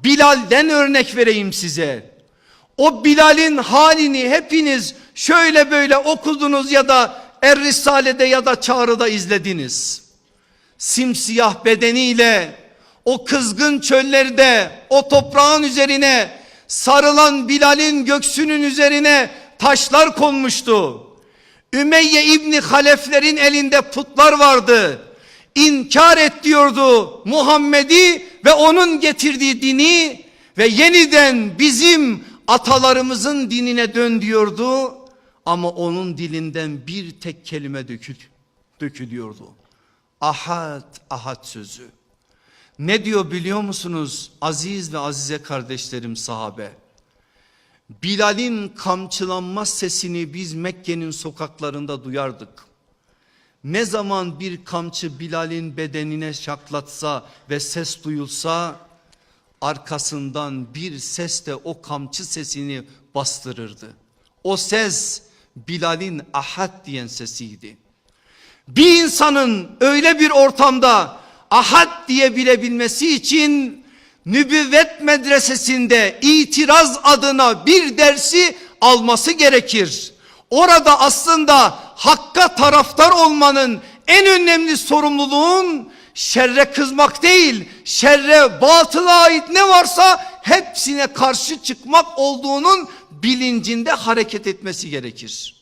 Bilal'den örnek vereyim size. O Bilal'in halini hepiniz şöyle böyle okudunuz ya da Er-Risale'de ya da Çağrı'da izlediniz. Simsiyah bedeniyle o kızgın çöllerde o toprağın üzerine sarılan Bilal'in göğsünün üzerine taşlar konmuştu. Ümeyye İbni Haleflerin elinde putlar vardı. İnkar et diyordu Muhammed'i ve onun getirdiği dini ve yeniden bizim atalarımızın dinine dön diyordu. Ama onun dilinden bir tek kelime dökülüyordu. Ahad, ahad sözü. Ne diyor biliyor musunuz aziz ve azize kardeşlerim sahabe? Bilal'in kamçılanma sesini biz Mekke'nin sokaklarında duyardık. Ne zaman bir kamçı Bilal'in bedenine şaklatsa ve ses duyulsa arkasından bir ses de o kamçı sesini bastırırdı. O ses Bilal'in ahad diyen sesiydi. Bir insanın öyle bir ortamda ahad diyebilebilmesi için nübüvvet medresesinde itiraz adına bir dersi alması gerekir. Orada aslında hakka taraftar olmanın en önemli sorumluluğun şerre kızmak değil, şerre, batıla ait ne varsa hepsine karşı çıkmak olduğunun bilincinde hareket etmesi gerekir.